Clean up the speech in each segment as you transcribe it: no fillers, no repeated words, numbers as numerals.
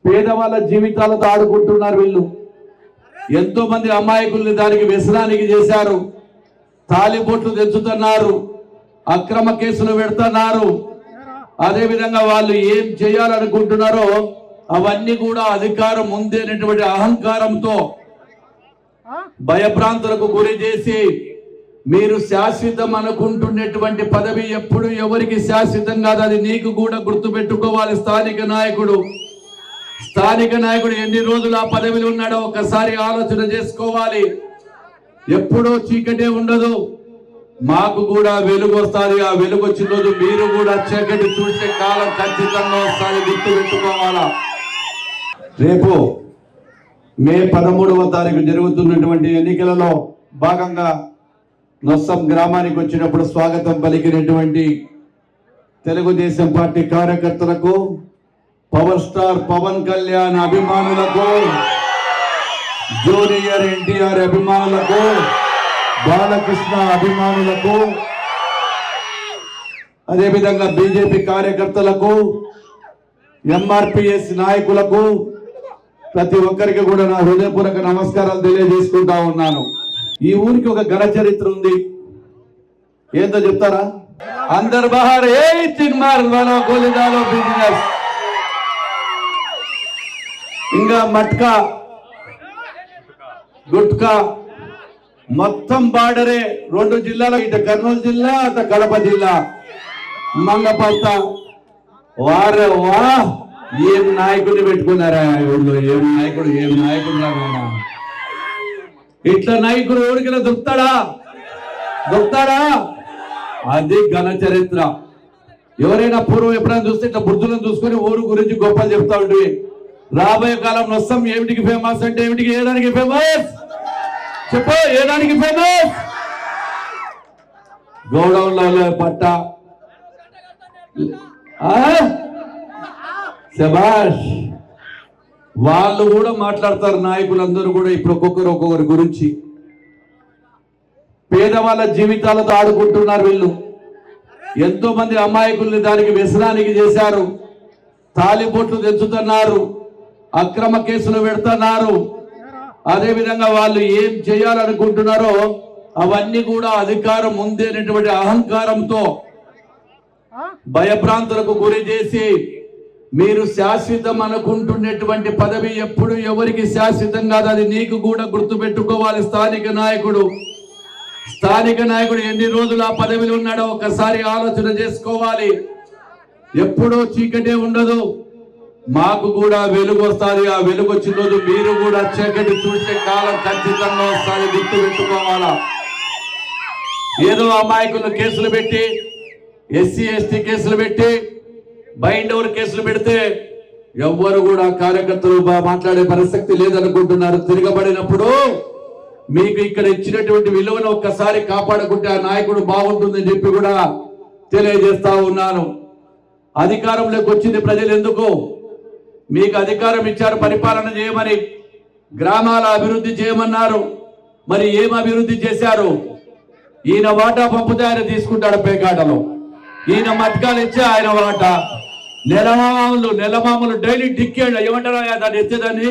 పేదవాళ్ళ జీవితాలతో ఆడుకుంటున్నారు వీళ్ళు. ఎంతో మంది అమాయకుల్ని దానికి వ్యసనానికి చేశారు. తాలిబొట్లు తెచ్చుతున్నారు, అక్రమ కేసులు పెడుతున్నారు. అదేవిధంగా వాళ్ళు ఏం చేయాలనుకుంటున్నారో అవన్నీ కూడా అధికారం ఉందేనటువంటి అహంకారంతో భయభ్రాంతులకు గురి చేసి మీరు శాశ్వతం అనుకుంటున్నటువంటి పదవి ఎప్పుడు ఎవరికి శాశ్వతం కాదు. అది నీకు కూడా గుర్తుపెట్టుకోవాలి. స్థానిక నాయకుడు ఎన్ని రోజులు ఆ పదవిలో ఉన్నాడో ఒకసారి ఆలోచన చేసుకోవాలి. ఎప్పుడూ చీకటే ఉండదు, మాకు కూడా వెలుగు వస్తుంది. ఆ వెలుగు వచ్చిన రోజు మీరు కూడా చీకటి చూసే కాలం ఖచ్చితంగా వస్తుంది, గుర్తుపెట్టుకోవాలా. రేపు మే 13వ తారీఖు జరుగుతున్నటువంటి ఎన్నికలలో భాగంగా నొస్సం గ్రామానికి వచ్చినప్పుడు స్వాగతం పలికినటువంటి తెలుగుదేశం పార్టీ కార్యకర్తలకు, పవర్ స్టార్ పవన్ కళ్యాణ్ అభిమానులకు, జూనియర్ ఎన్టీఆర్ అభిమానులకు, బాలకృష్ణ అభిమానులకు, అదేవిధంగా బీజేపీ కార్యకర్తలకు, ఎంఆర్పిఎస్ నాయకులకు ప్రతి ఒక్కరికి కూడా నా హృదయపూర్వక నమస్కారాలు తెలియజేసుకుంటా ఉన్నాను. ఈ ఊరికి ఒక ఘన చరిత్ర ఉంది. ఏంటో చెప్తారా? అందరు బహార్ ఏ తిన్మార్లో గోలిదాలో బిజినెస్, ఇంకా మట్కా గుట్కా మొత్తం బార్డరే. 2 జిల్లాలు, ఇటు కర్నూలు జిల్లా అటు కడప జిల్లా, మంగపల్త. వారే వా, ఏం నాయకుడిని పెట్టుకున్నారా ఊళ్ళో? ఏం నాయకుడు రానా? ఇట్లా నాయకుడు ఊరికిలా దొరుకుతాడా? అది ఘన చరిత్ర. ఎవరైనా పూర్వం ఎప్పుడైనా చూస్తే ఇట్లా బుద్ధులను చూసుకొని ఊరు గురించి గొప్పలు చెప్తా ఉంటుంది. రాబోయే కాలం నొస్సం ఏమిటికి ఫేమస్ అంటే ఏమిటికి, ఏదానికి ఫేమస్ చెప్పు? ఏదానికి ఫేమస్? గౌడౌన్లలో పట్ట. శభాష్. వాళ్ళు కూడా మాట్లాడతారు, నాయకులందరూ కూడా. ఇప్పుడు ఒక్కొక్కరి గురించి. పేదవాళ్ళ జీవితాలతో ఆడుకుంటున్నారు వీళ్ళు. ఎంతో మంది అమాయకుల్ని దానికి వ్యసనానికి చేశారు. తాలిబొట్లు తెచ్చుతున్నారు, అక్రమ కేసులు పెడుతున్నారు. అదేవిధంగా వాళ్ళు ఏం చేయాలనుకుంటున్నారో అవన్నీ కూడా అధికారం ఉందేనటువంటి అహంకారంతో భయభ్రాంతులకు గురి చేసి మీరు శాశ్వతం అనుకుంటున్నటువంటి పదవి ఎప్పుడు ఎవరికి శాశ్వతం కాదు. అది నీకు కూడా గుర్తుపెట్టుకోవాలి. స్థానిక నాయకుడు ఎన్ని రోజులు ఆ పదవిలో ఉన్నాడో ఒకసారి ఆలోచన చేసుకోవాలి. ఎప్పుడూ చీకటే ఉండదు, మాకు కూడా వెలుగు వస్తుంది. ఆ వెలుగు వచ్చిన రోజు మీరు కూడా చీకటి చూసే కాలం ఖచ్చితంగా వస్తుంది, గుర్తుపెట్టుకోవాలా. ఏదో అమాయకులు కేసులు పెట్టి, ఎస్సీ ఎస్టీ కేసులు పెట్టి, బైండ్ ఓవర్ కేసులు పెడితే ఎవ్వరు కూడా కార్యకర్తలు మాట్లాడే పరిస్థితి లేదనుకుంటున్నారు. తిరగబడినప్పుడు మీకు ఇక్కడ ఇచ్చినటువంటి విలువను ఒక్కసారి కాపాడుకుంటే ఆ నాయకుడు బాగుంటుందని చెప్పి కూడా తెలియజేస్తా ఉన్నాను. అధికారంలోకి వచ్చింది ప్రజలు ఎందుకు? మీకు అధికారం ఇచ్చారు పరిపాలన చేయమని, గ్రామాల అభివృద్ధి చేయమన్నారు. మరి ఏం అభివృద్ధి చేశారు? ఈయన వాటా పంపితే ఆయన తీసుకుంటాడు పేకాటలో, ఈయన మట్కాలు ఇచ్చే ఆయన వాటా. నెలమాములు డైలీ డిక్కీ ఏమంటారా దాన్ని ఎత్తేదాన్ని?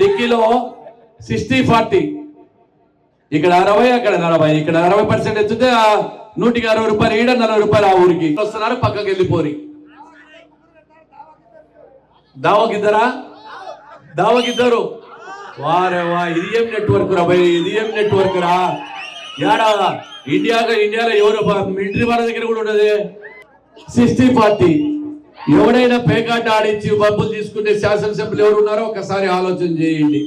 డిక్కీలో 60-40, ఇక్కడ 60 అక్కడ 40, ఇక్కడ 60% ఎత్తితే 160 రూపాయలు ఈడ, 40 రూపాయలు ఆ ఊరికి వస్తున్నారు. పక్కకి వెళ్ళిపోరి. దావకిద్దరు వారే వా. ఇది ఏం నెట్వర్క్ రా భయ్, ఇది ఏం నెట్వర్క్ రా? యాడా ఇండియాలో ఎవరు మిలిటరీ వాళ్ళ దగ్గర కూడా ఉండదు. 60-40. ఎవడైనా పేకాట ఆడించి డబ్బులు తీసుకునే శాసనసభ్యులు ఎవరు ఉన్నారో ఒకసారి ఆలోచన చేయండి.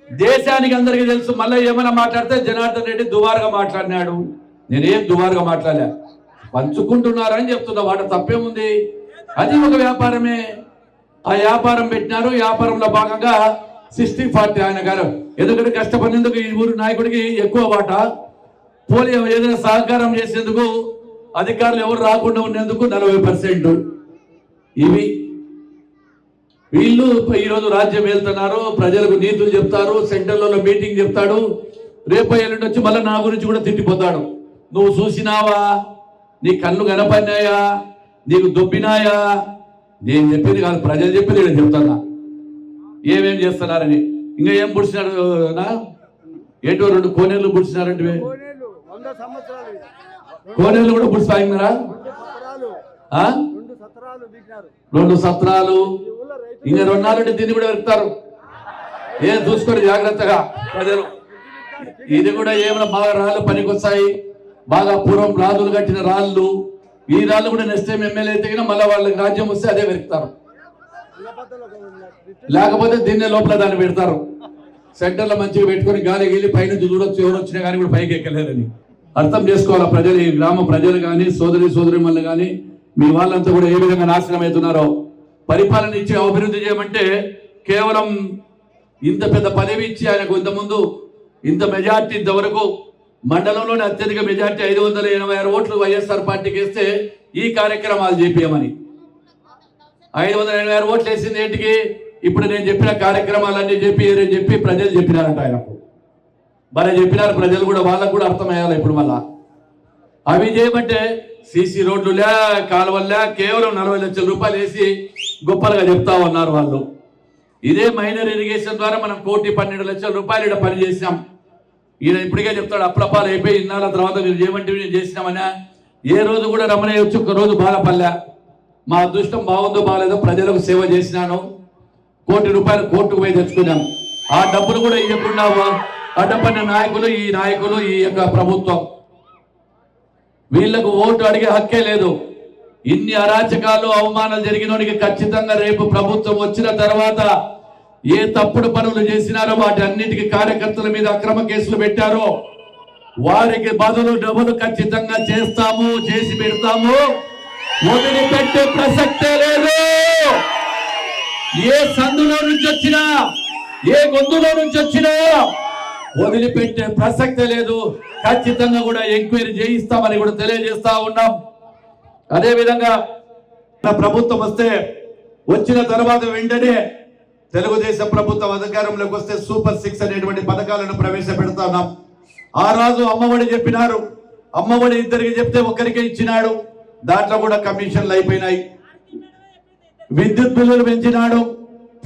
దేశానికి అందరికీ తెలుసు. మళ్ళీ ఏమైనా మాట్లాడితే జనార్దన్ రెడ్డి దువారుగా మాట్లాడినాడు. నేనేం దువారుగా మాట్లాడలే, పంచుకుంటున్నారని చెప్తున్నా. వాట తప్పేముంది? అది ఒక వ్యాపారమే. ఆ వ్యాపారం పెట్టినారు. వ్యాపారంలో భాగంగా 60-40 ఆయన గారు. ఎందుకంటే కష్టపడినందుకు ఈ ఊరు నాయకుడికి ఎక్కువ వాటా, పోలియో ఏదైనా సహకారం చేసేందుకు అధికారులు ఎవరు రాకుండా ఉండేందుకు 40%. ఇవి వీళ్ళు ఈరోజు రాజ్యం వెళ్తున్నారు, ప్రజలకు నీతులు చెప్తారు, సెంటర్లలో మీటింగ్ చెప్తాడు. రేపు ఎల్లుండి వచ్చి మళ్ళీ నా గురించి కూడా తిట్టిపోతాడు. నువ్వు చూసినావా? నీ కళ్ళు కనపడినాయా? నీకు దొబ్బినాయా? నేను చెప్పింది కాదు, ప్రజలు చెప్పింది నేను చెప్తున్నా ఏమేం చేస్తున్నారని. ఇంకా ఏం పుడిచినారు నా ఏంటో 2 కోనేళ్ళు పుడిచినారంటే, కోనేళ్ళు కూడా పుడిచి తాగినారా? 2 సత్రాలు ఇంకా 2 నాలుగు దీన్ని కూడా వెళ్తారు. ఏం చూసుకొని జాగ్రత్తగా ప్రజలు. ఇది కూడా ఏమైనా బాగా రాళ్ళు పనికొస్తాయి, బాగా పూర్వం రాజులు కట్టిన రాళ్ళు. ఈ రాళ్ళు కూడా నెక్స్ట్ టైం ఎమ్మెల్యే అయితే మళ్ళీ వాళ్ళకి రాజ్యం వస్తే అదే వెళ్తారు, లేకపోతే దీన్నే లోపల దాన్ని పెడతారు. సెంటర్లో మంచిగా పెట్టుకొని గాలి గీలి పైనుంచి చూడొచ్చు, ఎవరు వచ్చినా కానీ కూడా పైకి ఎక్కలేరని అర్థం చేసుకోవాలి ప్రజలు. ఈ గ్రామ ప్రజలు కానీ సోదరి మళ్ళీ కానీ మీ వాళ్ళంతా కూడా ఏ విధంగా నాశనం అవుతున్నారో. పరిపాలన ఇచ్చి అభివృద్ధి చేయమంటే కేవలం ఇంత పెద్ద పదవి ఇచ్చి ఆయనకు ఇంతకుముందు ఇంత మెజార్టీ, ఇంతవరకు మండలంలోనే అత్యధిక మెజార్టీ 586 ఓట్లు వైఎస్ఆర్ పార్టీకి వేస్తే ఈ కార్యక్రమాలు చేపియమని 586 ఓట్లు వేసింది ఏంటికి? ఇప్పుడు నేను చెప్పిన కార్యక్రమాలన్నీ చెప్పి ప్రజలు చెప్పినారంట ఆయనకు. మరి చెప్పినారు ప్రజలు కూడా, వాళ్ళకు కూడా అర్థమయ్యాలి ఇప్పుడు. మళ్ళా అవి చేయమంటే సీసీ రోడ్లు కాలువల్లా కేవలం 40 లక్షల రూపాయలు వేసి గొప్పలుగా చెప్తా ఉన్నారు వాళ్ళు. ఇదే మైనర్ ఇరిగేషన్ ద్వారా మనం 1,12 లక్షల రూపాయలు ఇక్కడ పని చేసినాం. ఈయన ఇప్పటికే చెప్తాడు అప్రపాలు అయిపోయి ఇన్నాళ్ళ తర్వాత మీరు చేయమంటే నేను చేసినామన్నా. ఏ రోజు కూడా రమణయ్య వచ్చి ఒక్క రోజు బాధపడలే. మా అదృష్టం బాగుందో బాగాలేదో ప్రజలకు సేవ చేసినాను, 1 కోటి రూపాయలు కోర్టుకు పోయి తెచ్చుకున్నాం. ఆ డబ్బులు కూడా ఇవ్వకుండా అడ్డపడిన నాయకులు, ఈ నాయకులు, ఈ యొక్క ప్రభుత్వం, వీళ్లకు ఓటు అడిగే హక్కే లేదు. ఇన్ని అరాచకాలు అవమానాలు జరిగినోనికి ఖచ్చితంగా రేపు ప్రభుత్వం వచ్చిన తర్వాత ఏ తప్పుడు పనులు చేసినారో వాటి అన్నిటికీ కార్యకర్తల మీద అక్రమ కేసులు పెట్టారో వారికి బదులు డబ్బులు ఖచ్చితంగా చేస్తాము, చేసి పెడతాము. వదిలిపెట్టే ప్రసక్తే లేదు. ఏ సందులో నుంచి వచ్చినా, ఏ గొంతులో నుంచి వచ్చినా వదిలిపెట్టే ప్రసక్తే లేదు. ఖచ్చితంగా కూడా ఎంక్వైరీ చేయిస్తామని కూడా తెలియజేస్తా ఉన్నాం. అదే విధంగా ప్రభుత్వం వచ్చిన తర్వాత వెంటనే తెలుగుదేశం ప్రభుత్వం అధికారంలోకి వస్తే సూపర్ 6 అనేటువంటి పథకాలను ప్రవేశపెడతాం. ఆ రోజు అమ్మఒడి చెప్పినారు, అమ్మఒడి ఇద్దరికి చెప్తే ఒక్కరికే ఇచ్చినాడు, దాంట్లో కూడా కమిషన్లు అయిపోయినాయి. విద్యుత్ బిల్లులు పెంచినాడు,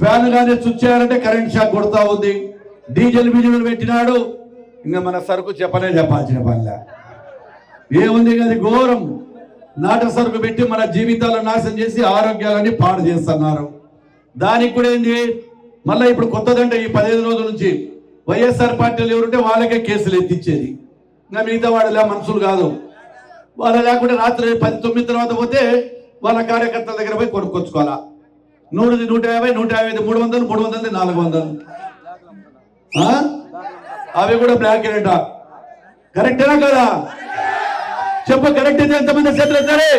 ఫ్యాన్ గానే స్విచ్ చేయాలంటే కరెంట్ షాక్ కొడతా ఉంది. డీజిల్ బిల్లులు పెట్టినాడు, ఇంకా మన సరుకు చెప్పాల్సిన పనిలే ఏముంది. అది ఘోరం. నాట సరుకు పెట్టి మన జీవితాలను నాశనం చేసి ఆరోగ్యాలని పాడు చేస్తున్నారు. దానికి కూడా ఏంటి మళ్ళీ ఇప్పుడు కొత్తదంటే ఈ 15 రోజుల నుంచి వైఎస్ఆర్ పార్టీలు ఎవరుంటే వాళ్ళకే కేసులు ఎత్తిచ్చేది. ఇంకా మిగతా వాళ్ళ మనుషులు కాదు. వాళ్ళ లేకుంటే రాత్రి 10-9 తర్వాత పోతే వాళ్ళ కార్యకర్తల దగ్గర పోయి కొనుక్కొచ్చుకోవాలా. 100, 150, 155, 300, 300, 400. అవి కూడా బ్లాక్ రేటా? కరెక్టేనా కదా? చెప్ప కరెక్ట్ అయితే ఎంతమంది చేతులు ఎత్తారే?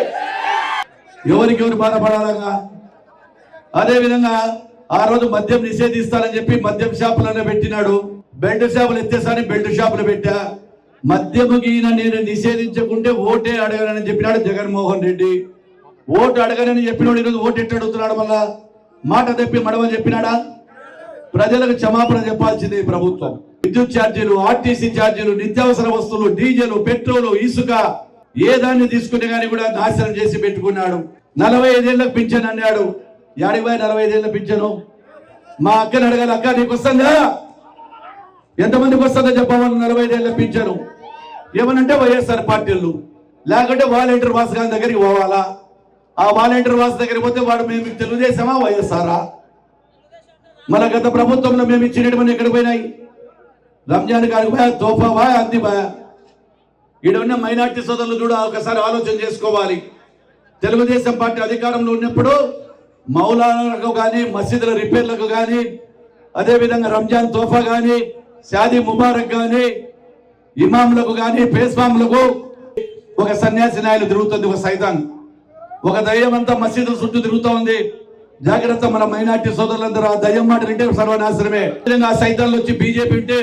ఎవరు బాధపడాలగా? అదే విధంగా ఆ రోజు మద్యం నిషేధిస్తానని చెప్పి మద్యం షాపులనే పెట్టినాడు. బెల్ట్ షాపులు ఎత్తేసాని బెల్ట్ షాపులు పెట్టా. మద్యము గీన నేను నిషేధించకుంటే ఓటే అడగనని చెప్పినాడు జగన్మోహన్ రెడ్డి. ఓటు అడగనని చెప్పినాడు. ఈరోజు ఓటు ఎట్టు అడుగుతున్నాడు? మళ్ళా మాట తెప్పి మడవని చెప్పినాడా? ప్రజలకు క్షమాపణ చెప్పాల్సింది ప్రభుత్వం. విద్యుత్ ఛార్జీలు, ఆర్టీసీ ఛార్జీలు, నిత్యావసర వస్తువులు, డీజిల్, పెట్రోల్, ఇసుక ఏ దాన్ని తీసుకునే కానీ కూడా నాశనం చేసి పెట్టుకున్నాడు. 45 ఏళ్లకు పింఛన్ అన్నాడు. 45 ఏళ్ళ పింఛను? మా అక్కని అడగాలి, అక్క నీకు వస్తుందా? ఎంతమందికి వస్తుందో చెప్పమని 45 ఏళ్ళ పింఛను. ఏమనంటే వైఎస్ఆర్ పార్టీలు, లేకుంటే వాలంటీర్ వాసు గారి దగ్గరికి పోవాలా. ఆ వాలంటీర్ వాసు దగ్గరికి పోతే వాడు మేము తెలుగుదేశమా వైఎస్ఆరా? మన గత ప్రభుత్వంలో మేము ఇచ్చినటువంటి ఎక్కడ పోయినాయి? రంజాన్ కాడికి పోయా, తోఫావా, అందివా? ఇక్కడ ఉన్న మైనార్టీ సోదరులు కూడా ఒకసారి ఆలోచన చేసుకోవాలి. తెలుగుదేశం పార్టీ అధికారంలో ఉన్నప్పుడు మౌలానాలకు కానీ, మసీదుల రిపేర్లకు కానీ, అదేవిధంగా రంజాన్ తోఫా కానీ, షాదీ ముబారక్ కానీ, ఇమాములకు కానీ, పేస్వాములకు ఒక సన్యాసి నాయలు తిరుగుతుంది, ఒక సైతాన్, ఒక దయ్యం అంతా మసీదుల చుట్టూ తిరుగుతూ ఉంది. జాగ్రత్త, మన మైనార్టీ సోదరులందరూ ఆ దయ్యం మాట వింటే సర్వనాశనమే. ఆ సైతాన్లు వచ్చి బీజేపీ ఉంటే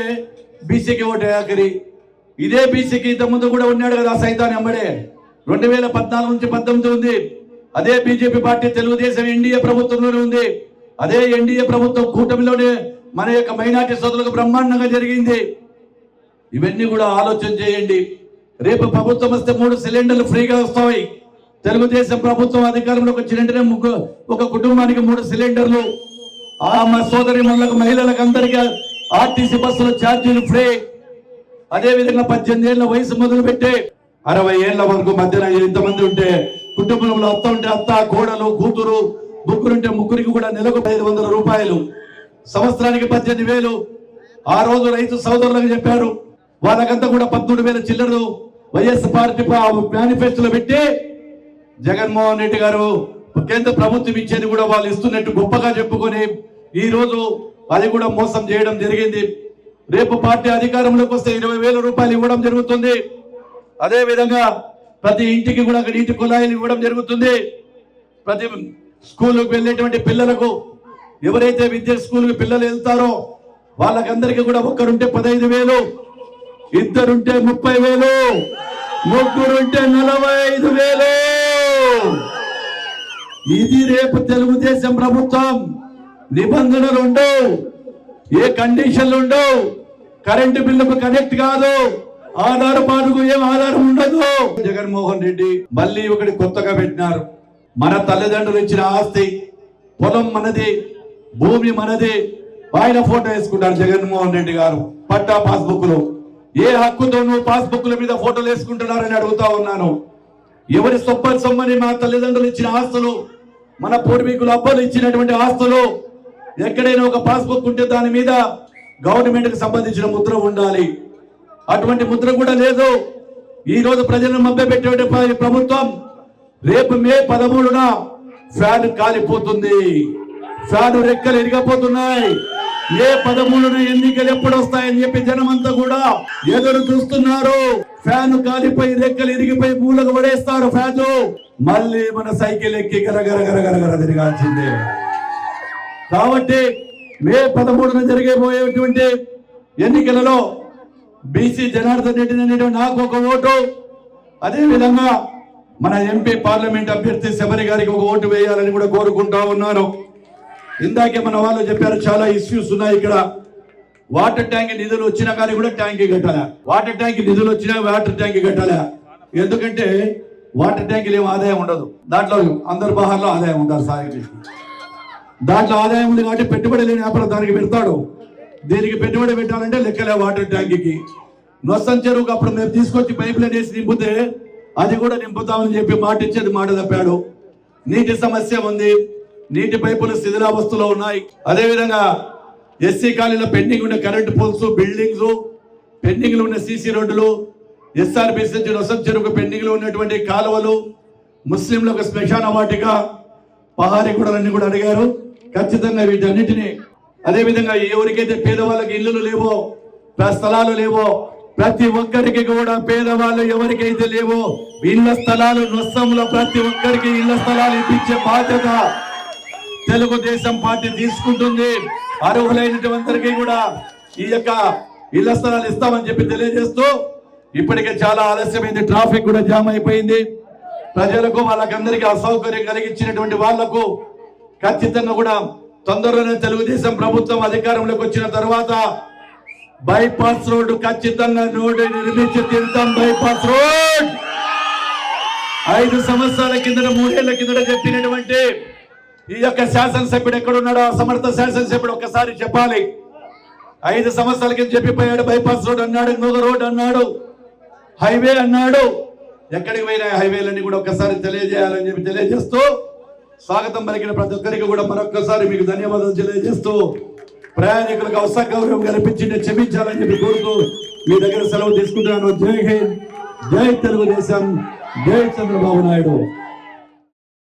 బీసీకి ఓటు వేయకరి. ఇదే బీసీకి ఇంతకుముందు కూడా ఉన్నాడు కదా ఆ సైతాన్ ఎంబడే. 2014 నుంచి 19 ఉంది. అదే బీజేపీ పార్టీ తెలుగుదేశం ఎన్డీఏ ప్రభుత్వంలోనే ఉంది. అదే ఎన్డీఏ ప్రభుత్వం కూటమిలోనే మన యొక్క మైనార్టీ సోదరులకు బ్రహ్మాండంగా జరిగింది. ఇవన్నీ కూడా ఆలోచన చేయండి. రేపు ప్రభుత్వం వస్తే 3 సిలిండర్లు ఫ్రీగా వస్తాయి. తెలుగుదేశం ప్రభుత్వం అధికారంలోకి వచ్చిన వెంటనే ఒక కుటుంబానికి 3 సిలిండర్లు, మా సోదరి మహిళలకు అందరికీ ఆర్టీసీ బస్సులో ఛార్జీలు ఫ్రీ. అదే విధంగా 18 ఏళ్ల వయసు మొదలు పెట్టి 60 ఏళ్ల వరకు మధ్యన ఎంతమంది ఉంటే కుటుంబంలో అత్త ఉంటే అత్త, కోడలు, కూతురు, ముగ్గురుంటే ముగ్గురికి కూడా నెలకు 500 రూపాయలు, సంవత్సరానికి 18,000. ఆ రోజు రైతు సోదరులకు చెప్పారు. వాళ్ళకంతా కూడా 13,000 చిల్లరు వైఎస్ పార్టీ మేనిఫెస్టోలో పెట్టి జగన్మోహన్ రెడ్డి గారు కేంద్ర ప్రభుత్వం ఇచ్చేది కూడా వాళ్ళు ఇస్తున్నట్టు గొప్పగా చెప్పుకొని ఈ రోజు అది కూడా మోసం చేయడం జరిగింది. రేపు పార్టీ అధికారంలోకి వస్తే 20,000 రూపాయలు ఇవ్వడం జరుగుతుంది. అదే విధంగా ప్రతి ఇంటికి కూడా నీటి కుళాయిలు ఇవ్వడం జరుగుతుంది. ప్రతి స్కూల్కి వెళ్ళేటువంటి పిల్లలకు ఎవరైతే స్కూల్కి పిల్లలు వెళ్తారో వాళ్ళకందరికీ కూడా ఒక్కరుంటే 15,000, ఇద్దరుంటే 30,000, ముగ్గురుంటే 45,000. ఇది రేపు తెలుగుదేశం ప్రభుత్వం. నిబంధనలు ఉండవు, ఏ కండిషన్లు ఉండవు, కరెంటు బిల్లుకు కనెక్ట్ కాదు, ఆధార్ కార్డుకు ఏం ఆధారం ఉండదు. జగన్మోహన్ రెడ్డి మళ్ళీ ఒకటి కొత్తగా పెట్టినారు. మన తల్లిదండ్రులు ఇచ్చిన ఆస్తి, పొలం మనది, భూమి మనది, ఆయన ఫోటో వేసుకుంటారు జగన్మోహన్ రెడ్డి గారు పట్టా పాస్బుక్ లో. ఏ హక్కుతో నువ్వు పాస్బుక్ల మీద ఫోటోలు వేసుకుంటున్నారని అడుగుతా ఉన్నాను. ఎవరి సొమ్మని మా తల్లిదండ్రులు ఇచ్చిన ఆస్తులు, మన పూర్వీకులు అబ్బలు ఇచ్చినటువంటి ఆస్తులు, ఎక్కడైనా ఒక పాస్బుక్ ఉంటే దాని మీద గవర్నమెంట్ కి సంబంధించిన ముద్ర ఉండాలి. అటువంటి ముద్ర కూడా లేదు. ఈ రోజు ప్రజలను మభ్యపెట్టే ప్రభుత్వం రేపు మే 13న ఫ్యాన్ కాలిపోతుంది, ఫ్యాన్ రెక్కలు ఇరిగిపోతున్నాయి. మే 13న ఎన్నికలు ఎప్పుడు వస్తాయని చెప్పి జనమంతా కూడా ఎదురు చూస్తున్నారు. ఫ్యాన్ కాలిపోయి రెక్కలు ఇరిగిపోయి మూలకు పడేస్తారు ఫ్యాన్. మళ్ళీ మన సైకిల్ ఎక్కి గరగర తిరగాల్సిందే. కాబట్టి మే 13న జరిగేపోయేటువంటి ఎన్నికలలో బీసీ జనార్దన్ రెడ్డి అనేటువంటి నాకు ఒక ఓటు, అదే విధంగా మన ఎంపీ పార్లమెంట్ అభ్యర్థి శబరి గారికి ఒక ఓటు వేయాలని కూడా కోరుకుంటా ఉన్నాను. ఇందాకే మన వాళ్ళు చెప్పారు చాలా ఇష్యూస్ ఉన్నాయి ఇక్కడ. వాటర్ ట్యాంక్ నిధులు వచ్చినా కానీ కూడా ట్యాంక్ కట్టాలా, వాటర్ ట్యాంక్ నిధులు వచ్చినా వాటర్ ట్యాంక్ కట్టాలా. ఎందుకంటే వాటర్ ట్యాంకులు ఏం ఆదాయం ఉండదు, దాంట్లో అందరు బహార్లో ఆదాయం ఉంటారు. సాగు దాంట్లో ఆదాయం ఉంది కాబట్టి పెట్టుబడి లేని వ్యాపారం దానికి పెడతాడు. దీనికి పెట్టుబడి పెట్టాలంటే లెక్కలే. వాటర్ ట్యాంక్కి నొస్సం చెరువుకు అప్పుడు మేము తీసుకొచ్చి పైప్ లైన్ వేసి నింపితే అది కూడా నింపుతామని చెప్పి మాట ఇచ్చేది మాట తప్పాడు. నీటి సమస్య ఉంది, నీటి పైపులు శిథిలావస్థలో ఉన్నాయి. అదేవిధంగా ఎస్సీ కాలనీలో పెండింగ్ ఉన్న కరెంటు పోల్స్, బిల్డింగ్స్, పెండింగ్ లో ఉన్న సీసీ రోడ్డులు, ఎస్ఆర్బీసీ నుంచి నొస్సం చెరువుకు పెండింగ్ లో ఉన్నటువంటి కాలువలు, ముస్లింలకు శ్మశాన వాటిక, పహారీ గూడలన్నీ కూడా అడిగారు. ఖచ్చితంగా వీటన్నిటినీ, అదేవిధంగా ఎవరికైతే పేదవాళ్ళకి ఇల్లులు లేవో, స్థలాలు లేవో, ప్రతి ఒక్కరికి కూడా పేదవాళ్ళు ఎవరికైతే లేవో ఇళ్ల స్థలాలు నొస్సంలో ప్రతి ఒక్కరికి ఇళ్ల స్థలాలు ఇప్పించే బాధ్యత తెలుగుదేశం పార్టీ తీసుకుంటుంది. అర్హులైనటువంటి కూడా ఈ యొక్క ఇళ్ల స్థలాలు ఇస్తామని చెప్పి తెలియజేస్తూ, ఇప్పటికే చాలా ఆలస్యమైంది, ట్రాఫిక్ కూడా జామ్ అయిపోయింది. ప్రజలకు వాళ్ళకందరికీ అసౌకర్యం కలిగించినటువంటి వాళ్లకు ఖచ్చితంగా కూడా తొందరలోనే తెలుగుదేశం ప్రభుత్వం అధికారంలోకి వచ్చిన తర్వాత బైపాస్ రోడ్డు ఖచ్చితంగా నిర్మించి తీరుతాం. బైపాస్ రోడ్ 5 సంవత్సరాల కిందట 3 ఏళ్ల కిందట చెప్పినటువంటి ఈ యొక్క శాసనసభ్యుడు ఎక్కడున్నాడో ఆ సమర్థ శాసనసభ్యుడు ఒక్కసారి చెప్పాలి. 5 సంవత్సరాల కింద చెప్పిపోయాడు. బైపాస్ రోడ్ అన్నాడు, ఇంకొక రోడ్ అన్నాడు, హైవే అన్నాడు. ఎక్కడికి పోయినా హైవేలన్నీ కూడా ఒక్కసారి తెలియజేయాలని చెప్పి తెలియజేస్తూ, స్వాగతం పలికిన ప్రతి ఒక్కరికి కూడా మరొక్కసారి మీకు ధన్యవాదాలు తెలియజేస్తూ, ప్రయాణికులకు అసౌకర్యం కల్పించి క్షమించాలని చెప్పి కోరుతూ మీ దగ్గర సెలవు తీసుకుంటున్నాను. జై హింద్, జై తెలుగుదేశం, జై చంద్రబాబు నాయుడు.